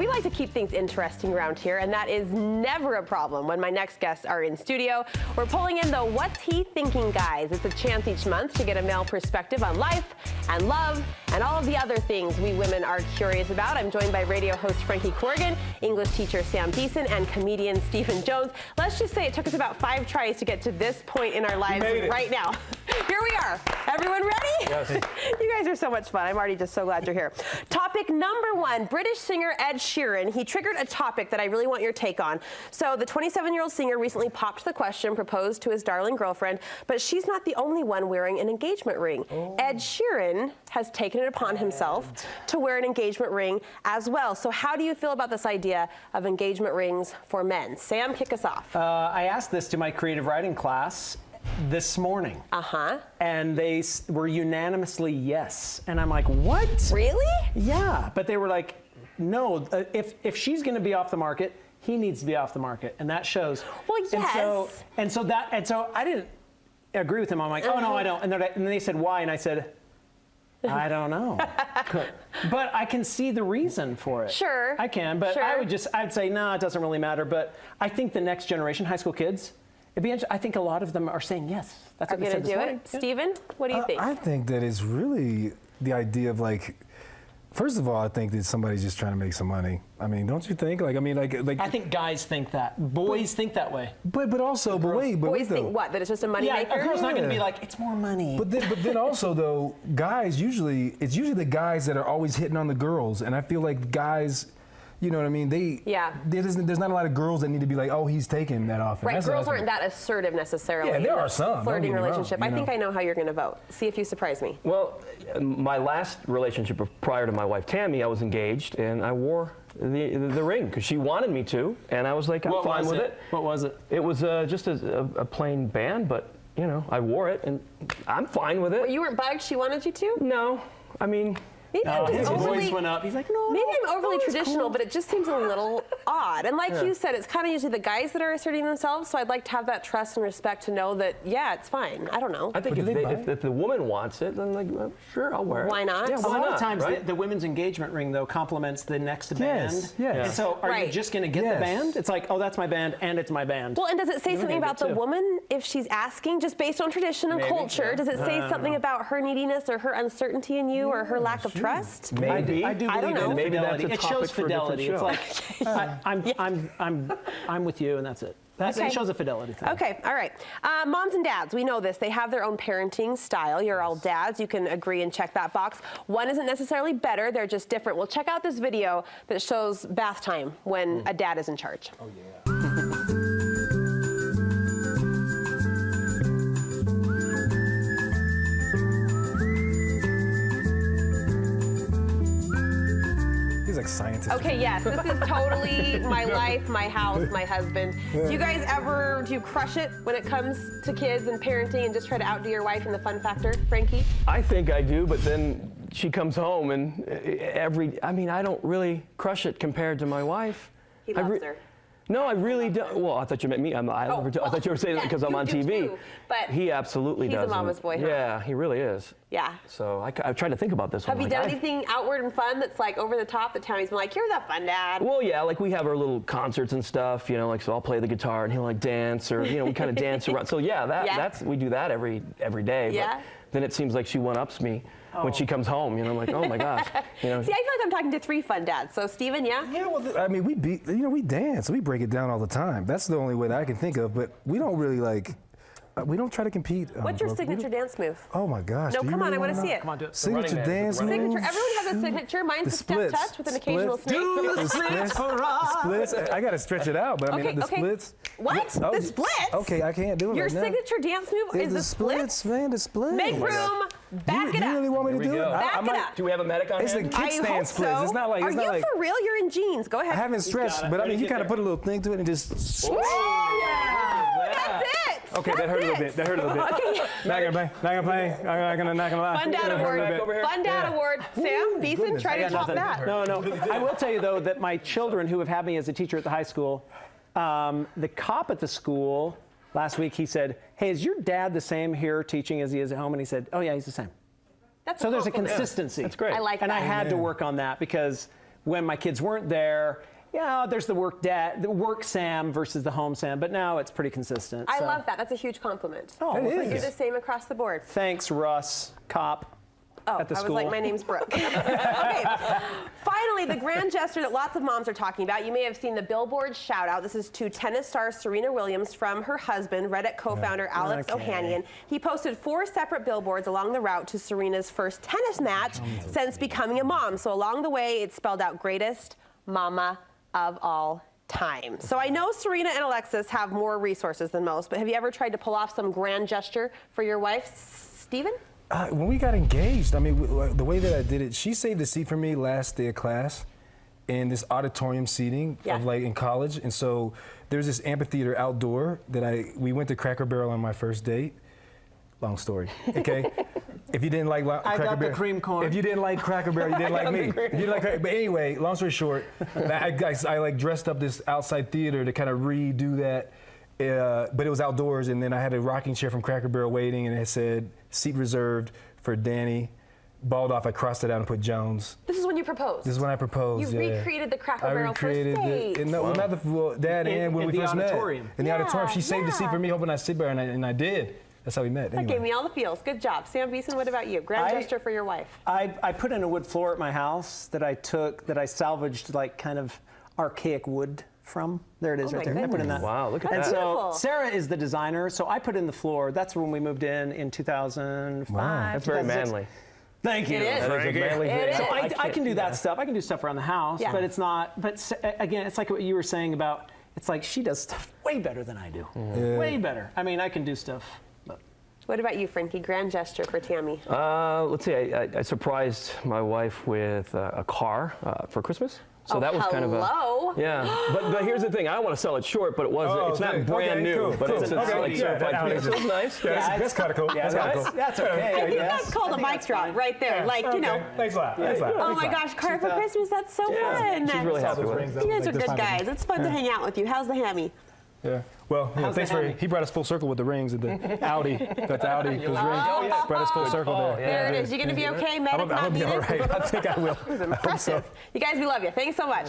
We like to keep things interesting around here, and that is never a problem when my next guests are in studio. We're pulling in the What's He Thinking guys. It's a chance each month to get a male perspective on life and love and all of the other things we women are curious about. I'm joined by radio host Frankie Corrigan, English teacher Sam Beeson, and comedian Stephen Jones. Let's just say it took us about 5 tries to get to this point in our lives right now. Here we are. Everyone ready? Yes. You guys are so much fun. I'm already just so glad you're here. Topic number 1, British singer Ed Sheeran. He triggered a topic that I really want your take on. So the 27-year-old singer recently popped the question, proposed to his darling girlfriend, but she's not the only one wearing an engagement ring. Oh. Ed Sheeran has taken it upon himself to wear an engagement ring as well. So how do you feel about this idea of engagement rings for men? Sam, kick us off. I asked this to my creative writing class this morning. And they were unanimously yes. And I'm like, what? Really? Yeah, but they were like, no, if she's going to be off the market, he needs to be off the market, and that shows. Well, yes. And so I didn't agree with him. I'm like, oh no, I don't. And then they said why, and I said, I don't know. But I can see the reason for it. Sure. I can, but I'd say no, it doesn't really matter. But I think the next generation, high school kids, I think a lot of them are saying yes. That's what they said this morning. Yeah. Stephen, what do you think? I think that it's really the idea of like. First of all, I think that somebody's just trying to make some money. I mean, don't you think? Like, I think guys think that. Boys think that way. But also, boys think what? That it's just a money maker? A girl's not going to be like, it's more money. But then also though, guys it's usually the guys that are always hitting on the girls, and I feel like guys. You know what I mean? There's not a lot of girls that need to be like, oh, he's taking that off. Right, girls aren't that assertive necessarily. Yeah, there are some. Flirting relationship. I think I know how you're going to vote. See if you surprise me. Well, my last relationship prior to my wife Tammy, I was engaged and I wore the ring because she wanted me to, and I was like, I'm fine with it. What was it? It was just a plain band, but you know, I wore it and I'm fine with it. Well, you weren't bugged? She wanted you to? No, I mean. Maybe his voice went up. He's like, no. Maybe I'm overly traditional, but it just seems a little odd. And like you said, it's kind of usually the guys that are asserting themselves. So I'd like to have that trust and respect to know that, yeah, it's fine. I don't know. I think if the woman wants it, then like, well, sure, I'll wear it. Why not? Yeah, a lot of times the women's engagement ring though complements the next band. Yes. And so are you just going to get the band? It's like, oh, that's my band, and it's my band. Well, and does it say something about the woman if she's asking, just based on tradition and culture? Does it say something about her neediness or her uncertainty in you or her lack of trust? I do believe in maybe fidelity. That's a it shows for a fidelity. It's like Okay. I'm with you, and that's it. It shows a fidelity thing. Okay, all right. Moms and dads, we know this. They have their own parenting style. You're all dads. You can agree and check that box. One isn't necessarily better. They're just different. Well, check out this video that shows bath time when a dad is in charge. Oh, yeah. Like scientists. Okay, yes, this is totally my life, my house, my husband. Do you guys ever, crush it when it comes to kids and parenting and just try to outdo your wife in the fun factor, Frankie? I think I do, but then she comes home and I don't really crush it compared to my wife. He loves her. No, I really don't. Well, I thought you meant me. I thought you were saying that because I'm on TV. Too, but he absolutely does. He's a mama's boy. Yeah, he really is. Yeah. So I've tried to think about this one. Have you done anything outward and fun that's like over the top that Tammy's been like, you're the fun dad? Well, yeah, like we have our little concerts and stuff, you know, like so I'll play the guitar and he'll like dance or, you know, we kind of dance around. So yeah, we do that every day. Yeah. But then it seems like she one-ups me when she comes home, you know, I'm like, oh my gosh. You know. See, I feel like I'm talking to 3 fun dads. So, Stephen, yeah? Yeah, well, I mean, we dance. We break it down all the time. That's the only way that I can think of, but we don't really like, we don't try to compete. What's your signature dance move? Oh my gosh. No, come on, I want to see it. Come on, do it. Signature dance move. Everyone has a signature. Mine's the step touch with an occasional snake. Do the splits for us. Splits. I got to stretch it out, but I mean, the splits. What? Oh, the splits? Okay, I can't do it Your right now. signature dance move is the splits? Man, the splits. Make room. Back it up. You really want me to do it? Back it up. Do we have a medic on It's the hand? kickstand splits. So. It's not like. Are you for real? You're in jeans. Go ahead. I haven't stretched, but I mean, you kind of put a little thing to it and just. Oh, yeah. That's it. Okay, that hurt a little bit. That hurt a little bit. Okay. Not gonna lie. Fun dad award. Fun dad award. Sam, Beeson, try to top that. No. I will tell you, though, that my children who have had me as a teacher at the high school, the cop at the school last week, he said, hey, is your dad the same here teaching as he is at home? And he said, oh, yeah, he's the same. That's so there's a compliment. consistency. That's great. I like that. And I had to work on that because when my kids weren't there, yeah, there's the work Sam versus the home Sam, but now it's pretty consistent. I love that. That's a huge compliment. Oh, well, you're the same across the board. Thanks, Russ, cop. At the school. I was like, my name's Brooke. Okay. Finally, the grand gesture that lots of moms are talking about. You may have seen the Billboard shout out. This is to tennis star Serena Williams from her husband, Reddit co-founder Alex Ohanian. He posted 4 separate billboards along the route to Serena's first tennis match since becoming a mom. So along the way, it spelled out greatest mama of all time. So I know Serena and Alexis have more resources than most, but have you ever tried to pull off some grand gesture for your wife, Steven? When we got engaged, I mean, the way that I did it, she saved a seat for me last day of class in this auditorium seating of like in college. And so there's this amphitheater outdoor that we went to Cracker Barrel on my first date. Long story, okay? If you didn't like Cracker Barrel, the cream corn. If you didn't like Cracker Barrel, you didn't like me. If you didn't like but anyway, long story short, I like dressed up this outside theater to kind of redo that. But it was outdoors, and then I had a rocking chair from Cracker Barrel waiting, and it said, seat reserved for Danny. Balled off, I crossed it out and put Jones. This is when you proposed? This is when I proposed, You recreated the Cracker Barrel first date. No, not Dad and when we first met. In the auditorium. She saved the seat for me, hoping I'd sit there, and I did. That's how we met. That gave me all the feels. Good job. Sam Beeson, what about you? Grand gesture for your wife. I put in a wood floor at my house that I salvaged like kind of archaic wood from. There it is right there. I put in that. Wow, look at and that. So Sarah is the designer, so I put in the floor. That's when we moved in 2005. Wow, that's very manly. Thank you. It is. That is a manly thing. So I can do that stuff. I can do stuff around the house, but it's not. But again, it's like what you were saying about. It's like she does stuff way better than I do. Way better. I mean, I can do stuff. What about you, Frankie? Grand gesture for Tammy. Let's see. I surprised my wife with a car for Christmas. So that was kind of but here's the thing. I don't want to sell it short, but it was. It's not brand new, but it's like certified. It was nice. That's kind of cool. Yeah, that's okay. I think that's called a mic drop right there. Like, you know. Thanks a lot. Oh my gosh, car for Christmas. That's so fun. She's really happy with it. You guys are good guys. It's fun to hang out with you. How's the hammy? Yeah. Well, thanks for he brought us full circle with the rings at the Audi. That's Audi. Those rings brought us full circle there. There it is. You gonna be okay? Medic not needed? All right. I think I will. It was impressive. You guys, we love you. Thanks so much.